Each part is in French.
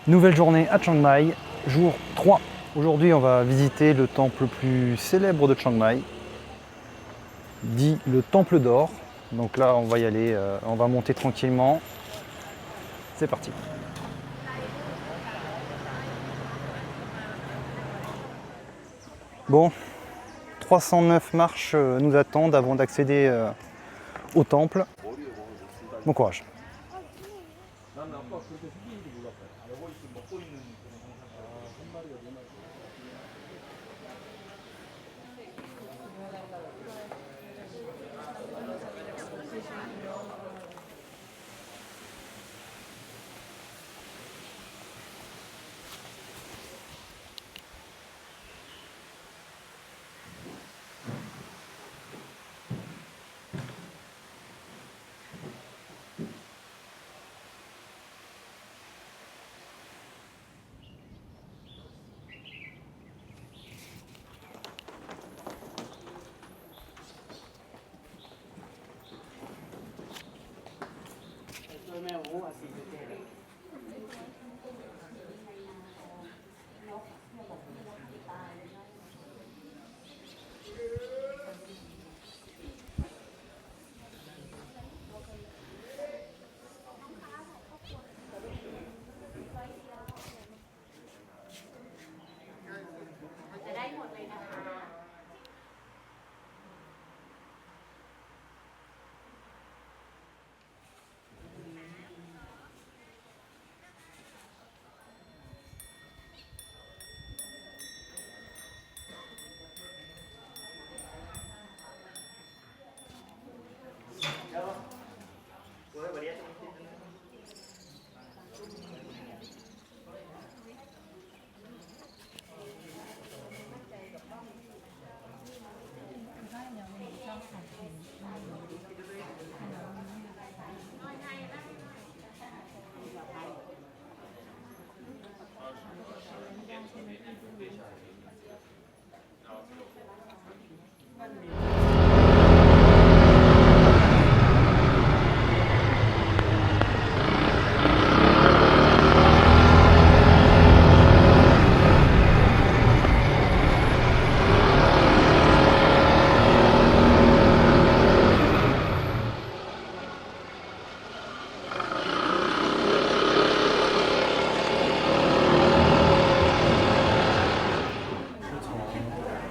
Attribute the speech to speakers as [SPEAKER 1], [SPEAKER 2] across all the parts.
[SPEAKER 1] Nouvelle journée à Chiang Mai, jour 3. Aujourd'hui, on va visiter le temple le plus célèbre de Chiang Mai, dit le Temple d'Or. Donc là, on va y aller, on va monter tranquillement. C'est parti. Bon, 309 marches nous attendent avant d'accéder au temple. Bon courage.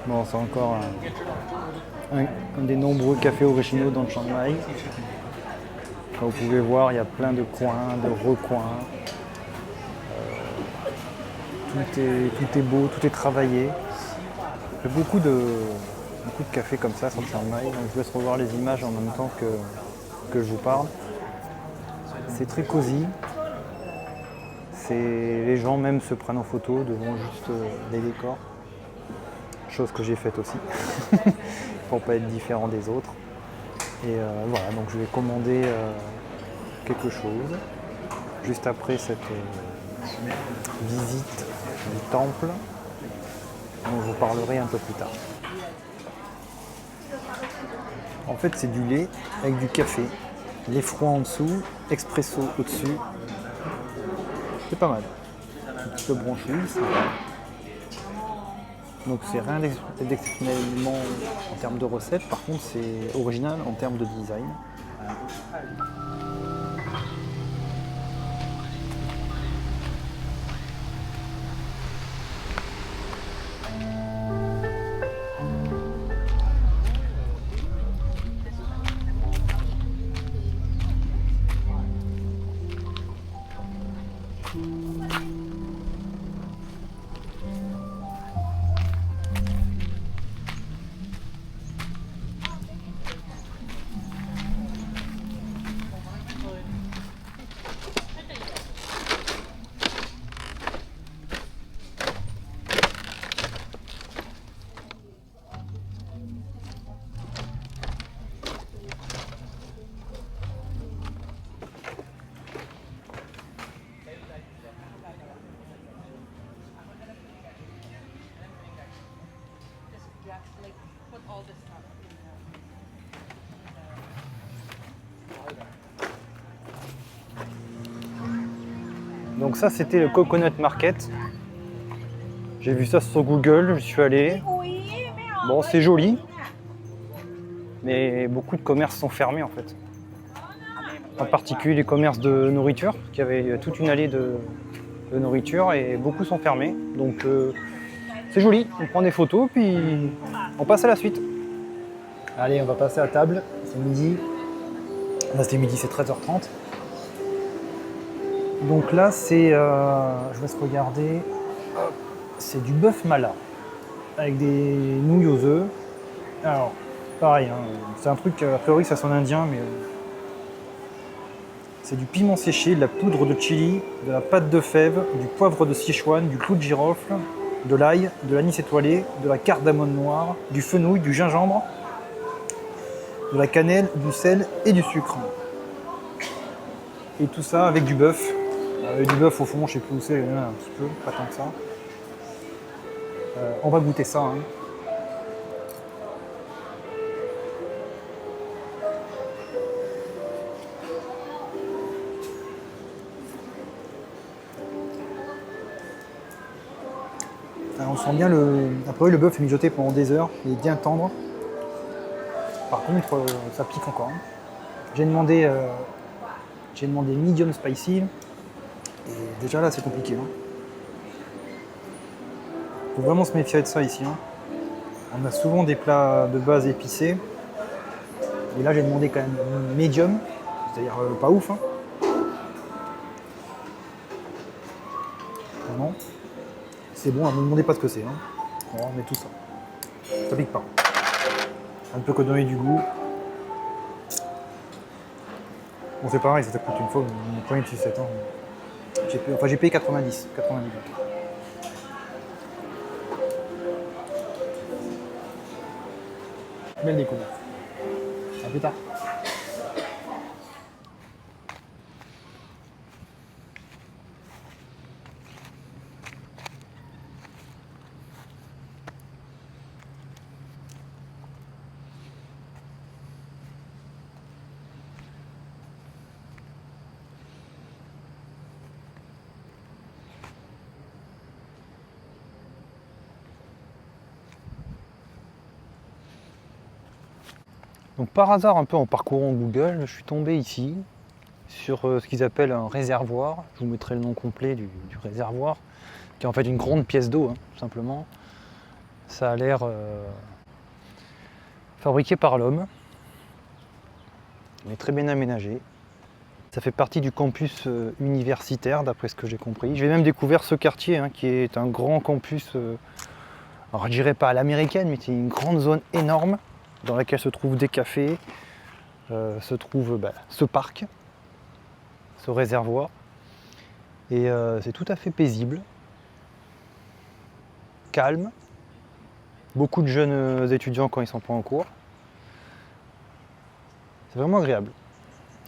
[SPEAKER 1] Bon, c'est encore un des nombreux cafés originaux dans Chiang Mai. Comme vous pouvez voir, il y a plein de coins, de recoins. Tout est beau, tout est travaillé. Il y a beaucoup de cafés comme ça sur Chiang Mai. Donc je vous laisse revoir les images en même temps que je vous parle. C'est très cosy. Les gens même se prennent en photo devant juste les décors. Chose que j'ai faite aussi, pour pas être différent des autres. Et voilà, donc je vais commander quelque chose, juste après cette visite du temple, dont je vous parlerai un peu plus tard. En fait, c'est du lait avec du café, lait froid en dessous, expresso au-dessus. C'est pas mal. Un petit peu branchouille, c'est pas mal. Donc c'est rien d'exceptionnellement en termes de recettes, par contre c'est original en termes de design. Donc ça c'était le Coconut Market. J'ai vu ça sur Google, je suis allé. Bon, c'est joli, mais beaucoup de commerces sont fermés en fait. En particulier les commerces de nourriture, qui avaient toute une allée de nourriture et beaucoup sont fermés. Donc c'est joli, on prend des photos puis on passe à la suite. Allez, on va passer à table, c'est midi. Là c'était midi, c'est 13h30. Donc là c'est, je laisse regarder, c'est du bœuf mala avec des nouilles aux œufs. Alors pareil, hein, c'est un truc, a priori ça sonne indien, mais c'est du piment séché, de la poudre de chili, de la pâte de fève, du poivre de Sichuan, du clou de girofle, de l'ail, de l'anis étoilé, de la cardamome noire, du fenouil, du gingembre, de la cannelle, du sel et du sucre. Et tout ça avec du bœuf. Du bœuf au fond, je sais plus où c'est, il y en a un petit peu, pas tant que ça. On va goûter ça. Hein. Alors, on sent bien après le bœuf est mijoté pendant des heures, il est bien tendre. Par contre, ça pique encore. Hein. J'ai demandé medium spicy. Et déjà là, c'est compliqué. Hein. Faut vraiment se méfier de ça ici. Hein. On a souvent des plats de base épicés. Et là, j'ai demandé quand même medium, c'est-à-dire pas ouf. Hein. Non. C'est bon, ne me demandez pas ce que c'est. Hein. On met tout ça. Ça pique pas. Un peu que donner du goût. Bon, c'est pareil, ça coûte une fois, mon premier depuis 7 ans. J'ai payé 90. Belle découverte. À plus tard. Donc par hasard, un peu en parcourant Google, je suis tombé ici sur ce qu'ils appellent un réservoir. Je vous mettrai le nom complet du réservoir, qui est en fait une grande pièce d'eau, hein, tout simplement. Ça a l'air fabriqué par l'homme, mais très bien aménagé. Ça fait partie du campus universitaire, d'après ce que j'ai compris. J'ai même découvert ce quartier, hein, qui est un grand campus, alors je dirais pas à l'américaine, mais c'est une grande zone énorme, dans laquelle se trouvent des cafés, se trouve ce parc, ce réservoir. Et c'est tout à fait paisible, calme, beaucoup de jeunes étudiants quand ils sont pas en cours. C'est vraiment agréable.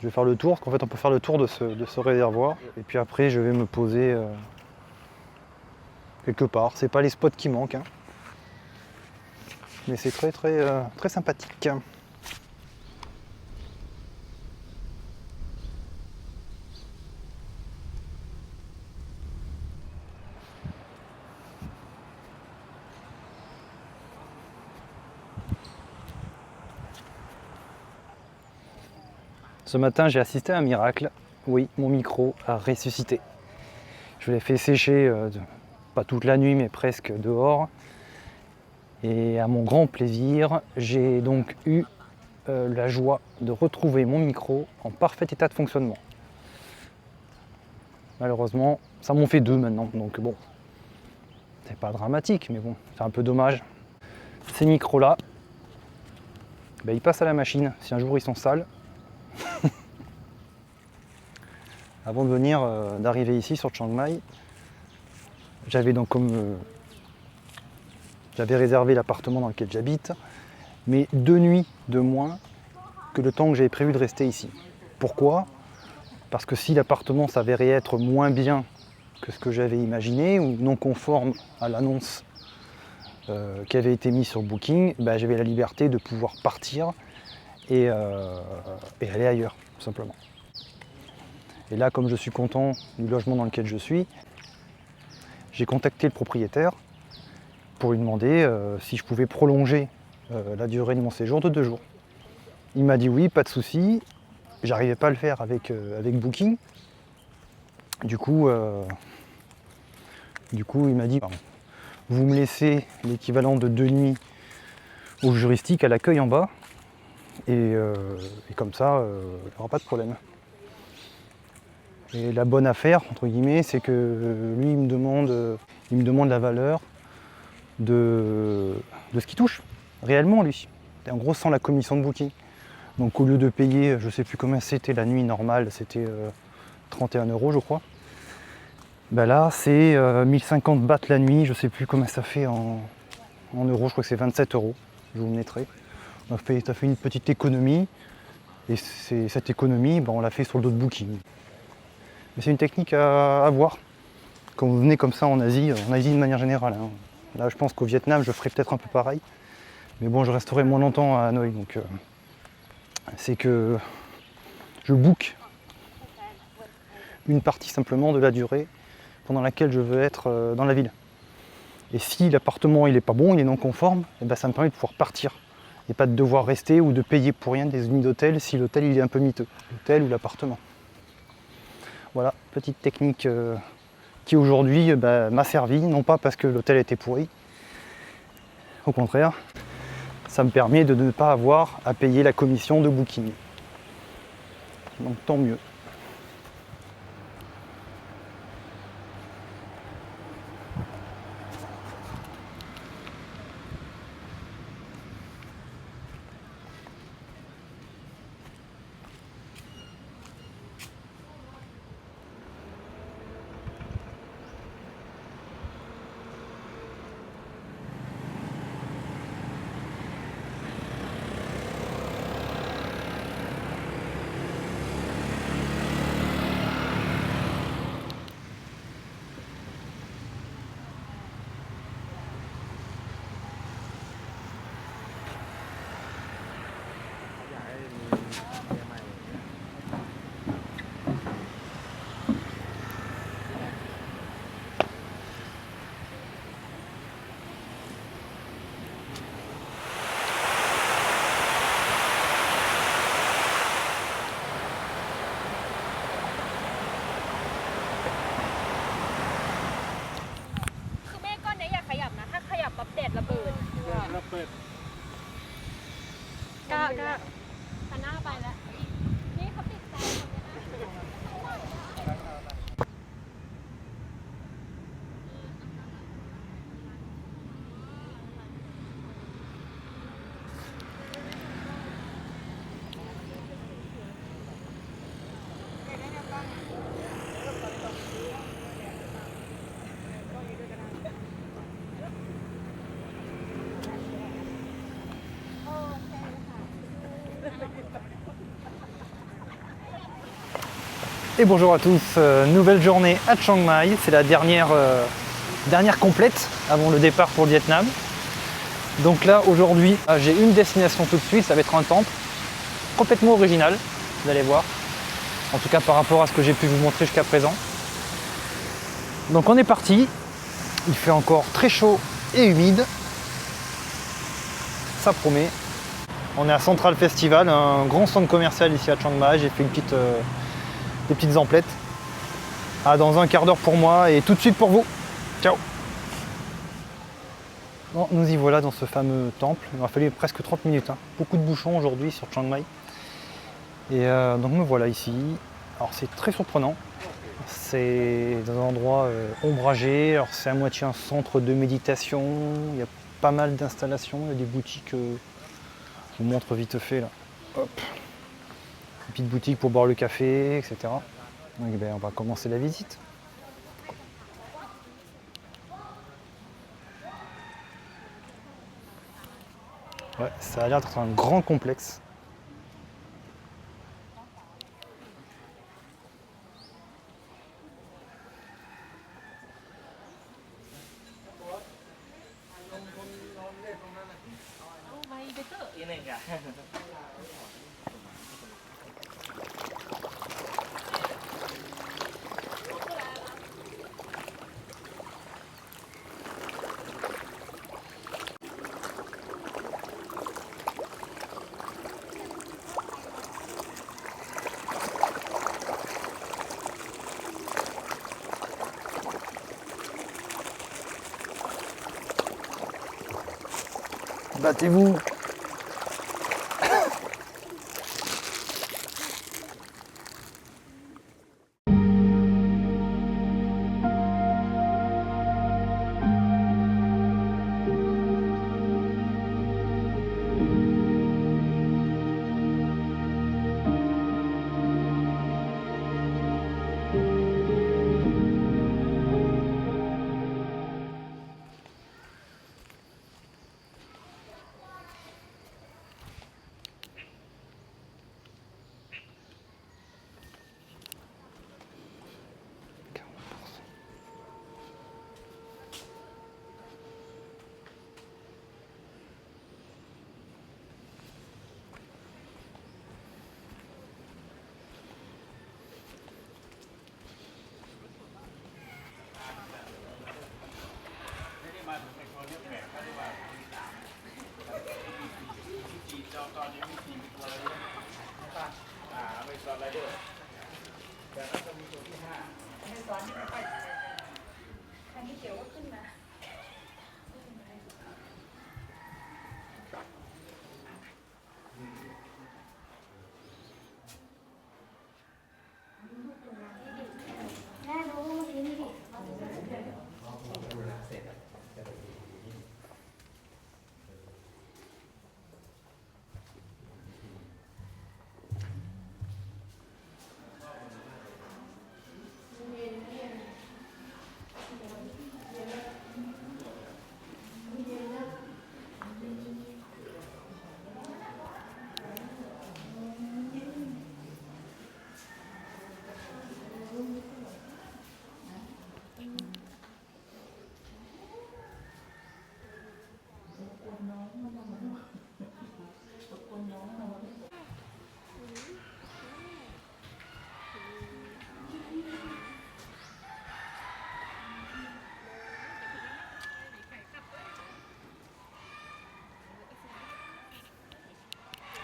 [SPEAKER 1] Je vais faire le tour, parce qu'en fait on peut faire le tour de ce réservoir. Et puis après je vais me poser quelque part. C'est pas les spots qui manquent, hein. Mais c'est très sympathique. Ce matin j'ai assisté à un miracle. Oui, mon micro a ressuscité. Je l'ai fait sécher, pas toute la nuit, mais presque dehors. Et à mon grand plaisir, j'ai donc eu la joie de retrouver mon micro en parfait état de fonctionnement. Malheureusement, ça m'en fait deux maintenant, donc bon, c'est pas dramatique, mais bon, c'est un peu dommage. Ces micros-là, ils passent à la machine si un jour ils sont sales. Avant de venir, d'arriver ici sur Chiang Mai, j'avais donc j'avais réservé l'appartement dans lequel j'habite, mais 2 nuits de moins que le temps que j'avais prévu de rester ici. Pourquoi ? Parce que si l'appartement s'avérait être moins bien que ce que j'avais imaginé, ou non conforme à l'annonce qui avait été mise sur Booking, j'avais la liberté de pouvoir partir et aller ailleurs, tout simplement. Et là, comme je suis content du logement dans lequel je suis, j'ai contacté le propriétaire pour lui demander si je pouvais prolonger la durée de mon séjour de 2 jours. Il m'a dit oui, pas de souci. J'arrivais pas à le faire avec Booking. Du coup, il m'a dit vous me laissez l'équivalent de 2 nuits au juridique à l'accueil en bas et comme ça, il n'y aura pas de problème. Et la bonne affaire, entre guillemets, c'est que lui, il me demande la valeur de ce qu'il touche, réellement, lui. Et en gros, sans la commission de Booking. Donc au lieu de payer, je ne sais plus combien c'était la nuit normale, c'était 31 €, je crois. Ben là, c'est 1050 bahts la nuit, je ne sais plus combien ça fait en euros, je crois que c'est 27 €. Je vous le mettrai. Ça fait une petite économie, et cette économie, on l'a fait sur le dos de Booking. Mais c'est une technique à voir quand vous venez comme ça en Asie de manière générale. Hein. Là, je pense qu'au Vietnam, je ferai peut-être un peu pareil. Mais bon, je resterai moins longtemps à Hanoï. Donc, c'est que je book une partie simplement de la durée pendant laquelle je veux être dans la ville. Et si l'appartement il est pas bon, il est non conforme, et ben ça me permet de pouvoir partir. Et pas de devoir rester ou de payer pour rien des nuits d'hôtel si l'hôtel il est un peu miteux. L'hôtel ou l'appartement. Voilà, petite technique qui aujourd'hui m'a servi, non pas parce que l'hôtel était pourri, au contraire, ça me permet de ne pas avoir à payer la commission de Booking. Donc tant mieux. Et bonjour à tous, nouvelle journée à Chiang Mai, c'est la dernière complète avant le départ pour le Vietnam. Donc là aujourd'hui j'ai une destination tout de suite, ça va être un temple complètement original, vous allez voir, en tout cas par rapport à ce que j'ai pu vous montrer jusqu'à présent. Donc on est parti, il fait encore très chaud et humide, ça promet. On est à Central Festival, un grand centre commercial ici à Chiang Mai, j'ai fait des petites emplettes. Dans un quart d'heure pour moi et tout de suite pour vous. Ciao. Bon, nous y voilà dans ce fameux temple. Il m'a fallu presque 30 minutes. Hein. Beaucoup de bouchons aujourd'hui sur Chiang Mai. Et donc me voilà ici. Alors c'est très surprenant. C'est dans un endroit ombragé. Alors c'est à moitié un centre de méditation. Il y a pas mal d'installations. Il y a des boutiques. Je vous montre vite fait là. Hop. Une petite boutique pour boire le café, etc. Donc on va commencer la visite. Ouais, ça a l'air d'être un grand complexe. Battez-vous.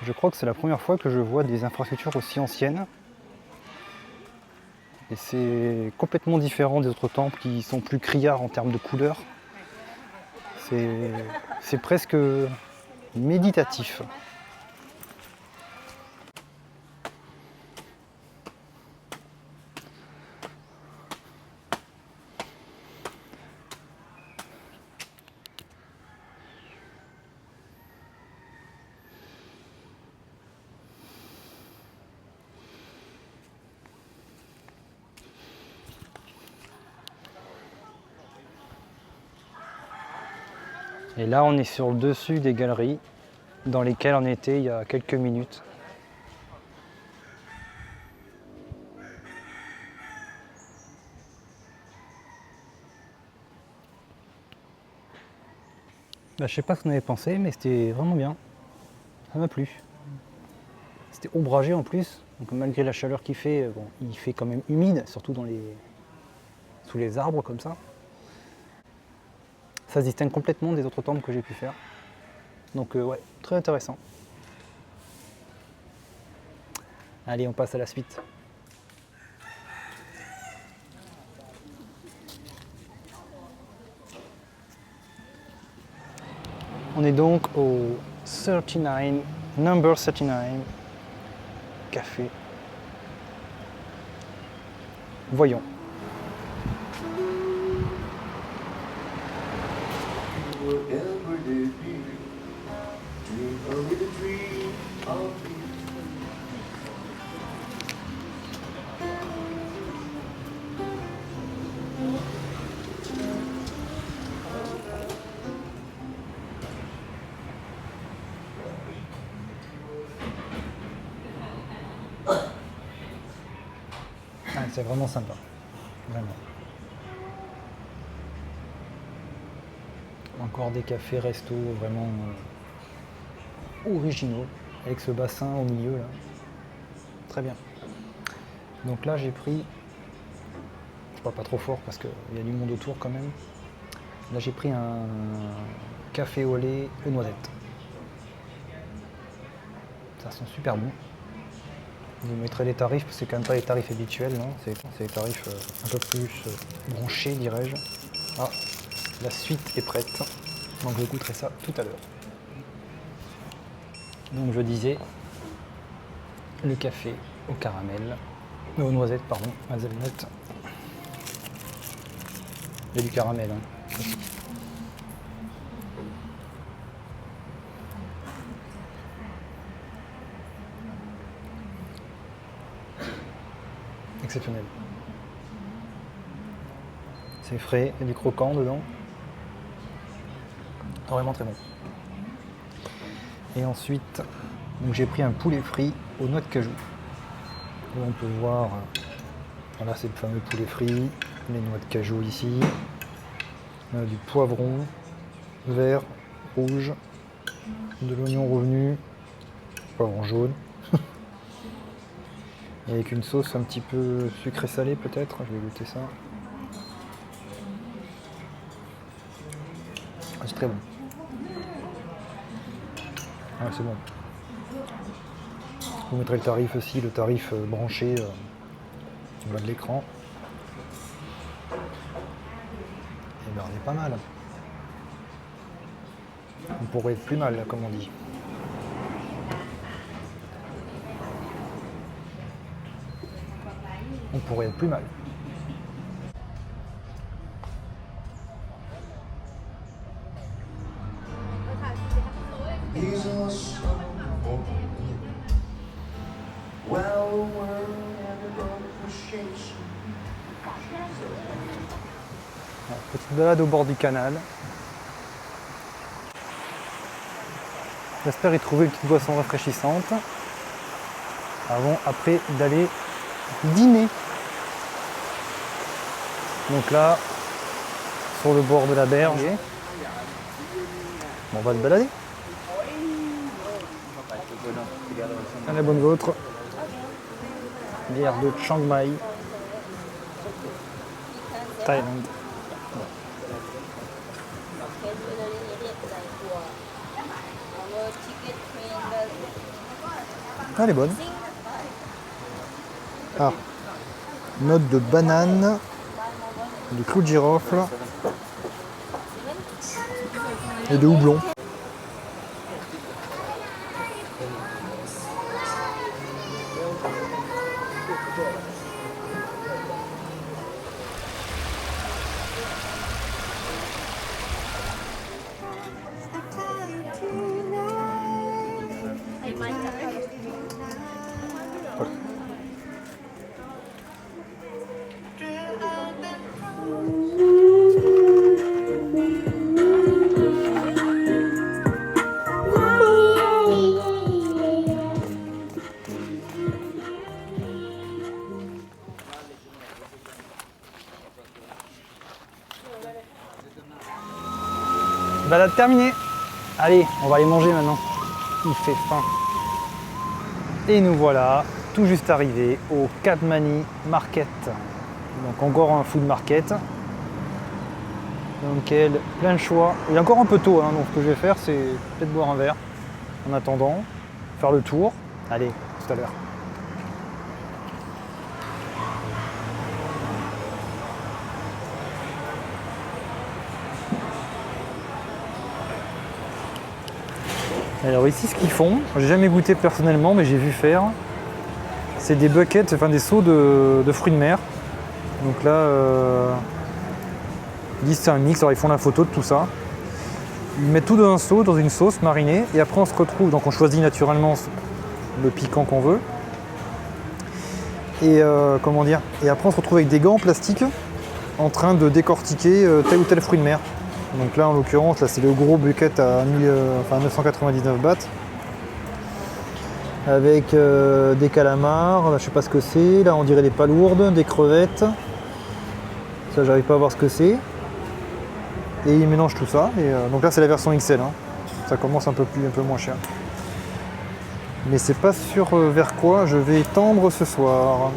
[SPEAKER 1] Je crois que c'est la première fois que je vois des infrastructures aussi anciennes. Et c'est complètement différent des autres temples qui sont plus criards en termes de couleurs. C'est presque méditatif. Et là, on est sur le dessus des galeries dans lesquelles on était il y a quelques minutes. Bah, je sais pas ce qu'on avait pensé, mais c'était vraiment bien. Ça m'a plu. C'était ombragé en plus, donc malgré la chaleur qu'il fait, bon, il fait quand même humide, surtout sous les arbres comme ça. Ça se distingue complètement des autres temples que j'ai pu faire. Donc ouais, très intéressant. Allez, on passe à la suite. On est donc au 39, number 39, café. Voyons. Ah, c'est vraiment sympa, vraiment. Encore des cafés, restos vraiment originaux, avec ce bassin au milieu là. Très bien. Donc là j'ai pris, je parle pas trop fort parce qu'il y a du monde autour quand même. Là j'ai pris un café au lait aux noisettes. Ça sent super bon. Je vous mettrai les tarifs, parce que c'est quand même pas les tarifs habituels, non, c'est les tarifs un peu plus branchés, dirais-je. Ah, la suite est prête, donc je goûterai ça tout à l'heure. Donc je disais, le café au caramel, aux noisettes, pardon, hazelnut. Il y a du caramel. Hein. Exceptionnel. C'est frais, il y a du croquant dedans. Vraiment très bon. Et ensuite, j'ai pris un poulet frit aux noix de cajou. Là, on peut voir, voilà, c'est le fameux poulet frit, les noix de cajou ici. On a du poivron, vert, rouge, de l'oignon revenu, poivron jaune. Et avec une sauce un petit peu sucré-salé peut-être, je vais goûter ça. Ah, c'est très bon. Ah, c'est bon. Vous mettrez le tarif aussi, le tarif branché en bas de l'écran. Et bien on est pas mal. On pourrait être plus mal, là, comme on dit. On pourrait être plus mal. Petite balade au bord du canal. J'espère y trouver une petite boisson rafraîchissante après d'aller dîner. Donc là, sur le bord de la berge, on va se balader. À la bonne vôtre. Bière de Chiang Mai, Thaïlande. Ah, elle est bonne. Ah, note de banane, de clou de girofle et de houblon. Balade terminée. Allez, on va aller manger maintenant. Il fait faim. Et nous voilà tout juste arrivés au Katmani Market. Donc encore un food market dans lequel plein de choix. Il est encore un peu tôt, hein, donc ce que je vais faire c'est peut-être boire un verre en attendant, faire le tour. Allez, tout à l'heure. Alors ici ce qu'ils font, j'ai jamais goûté personnellement mais j'ai vu faire, c'est des buckets, enfin des seaux de fruits de mer. Donc là, ils disent c'est un mix, alors ils font la photo de tout ça. Ils mettent tout dans un seau, dans une sauce marinée, et après on se retrouve, donc on choisit naturellement le piquant qu'on veut. Et comment dire, et après on se retrouve avec des gants en plastique en train de décortiquer tel ou tel fruit de mer. Donc là en l'occurrence, là c'est le gros bucket à 999 bahts. Avec des calamars, là, je sais pas ce que c'est, là on dirait des palourdes, des crevettes. Ça j'arrive pas à voir ce que c'est. Et ils mélangent tout ça. Et, donc là c'est la version XL, hein. Ça commence un peu moins cher. Mais c'est pas sûr vers quoi je vais tendre ce soir.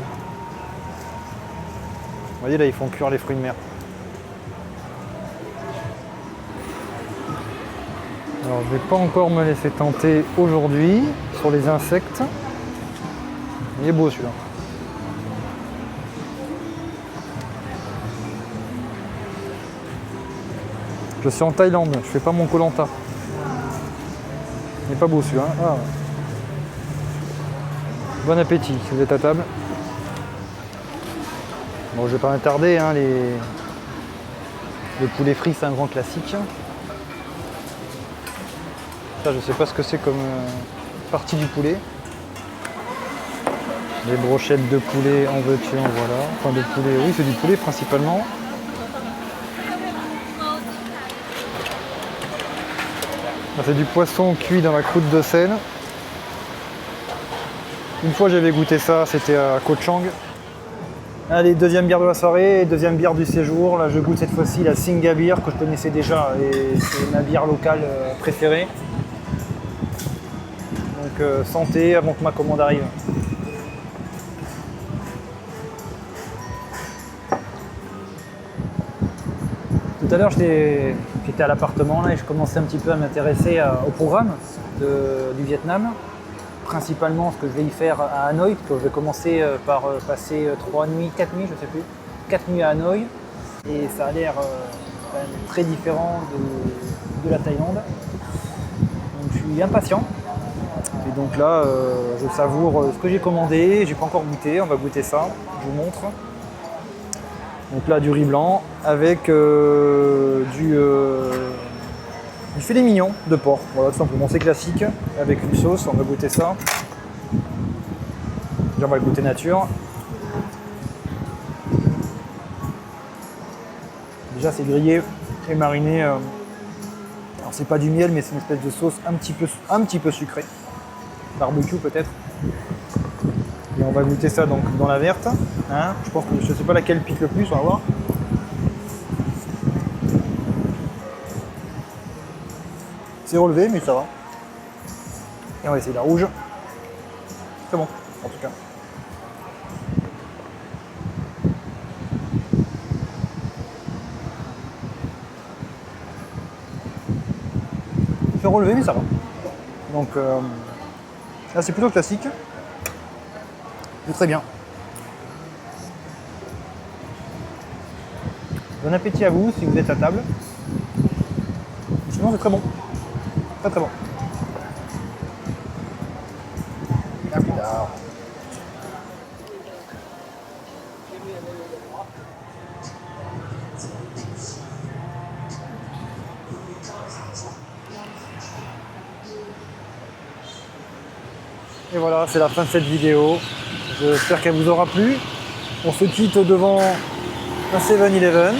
[SPEAKER 1] Vous voyez là ils font cuire les fruits de mer. Alors je vais pas encore me laisser tenter aujourd'hui sur les insectes. Il est beau celui-là. Je suis en Thaïlande, je fais pas mon Koh Lanta. Il est pas beau celui-là. Ah. Bon appétit si vous êtes à table. Bon, je vais pas m'attarder, hein, le poulet frit c'est un grand classique. Ça, je sais pas ce que c'est comme partie du poulet. Les brochettes de poulet en veux-tu, en voilà. Enfin de poulet, oui c'est du poulet principalement. C'est du poisson cuit dans la croûte de Seine. Une fois j'avais goûté ça, c'était à Koh Chang. Allez, deuxième bière de la soirée, deuxième bière du séjour. Là je goûte cette fois-ci la Singa Beer que je connaissais déjà et c'est ma bière locale préférée. Donc santé avant que ma commande arrive. Tout à l'heure j'étais à l'appartement là et je commençais un petit peu à m'intéresser au programme du Vietnam. Principalement ce que je vais y faire à Hanoï, parce que je vais commencer par passer 3 nuits, 4 nuits, je sais plus, 4 nuits à Hanoï. Et ça a l'air quand même très différent de la Thaïlande. Donc je suis impatient. Et donc là, je savoure ce que j'ai commandé, j'ai pas encore goûté, on va goûter ça, je vous montre. Donc là, du riz blanc avec du filet mignon de porc. Voilà, tout simplement, c'est classique, avec une sauce, on va goûter ça. Déjà, on va le goûter nature. Déjà, c'est grillé et mariné. Alors, c'est pas du miel, mais c'est une espèce de sauce un petit peu sucrée. Barbecue peut-être. Et on va goûter ça donc dans la verte. Hein, je pense que je sais pas laquelle pique le plus, on va voir. C'est relevé, mais ça va. Et on va essayer la rouge. C'est bon, en tout cas. C'est relevé, mais ça va. Donc là, c'est plutôt classique. C'est très bien. Bon appétit à vous si vous êtes à table. Sinon, c'est très bon. Très très bon. À plus tard. Et voilà, c'est la fin de cette vidéo. J'espère qu'elle vous aura plu. On se quitte devant un 7-Eleven.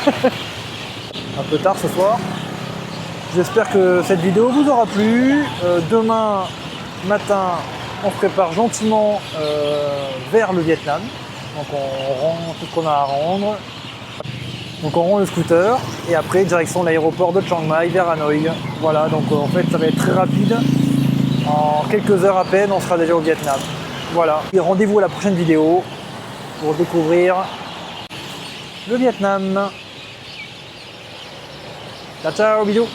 [SPEAKER 1] Un peu tard ce soir. J'espère que cette vidéo vous aura plu. Demain matin, on se prépare gentiment vers le Vietnam. Donc on rend tout ce qu'on a à rendre. Donc on rend le scooter et après direction l'aéroport de Chiang Mai vers Hanoï. Voilà, donc en fait ça va être très rapide. En quelques heures à peine, on sera déjà au Vietnam. Voilà. Et rendez-vous à la prochaine vidéo pour découvrir le Vietnam. Ciao ciao, bisous.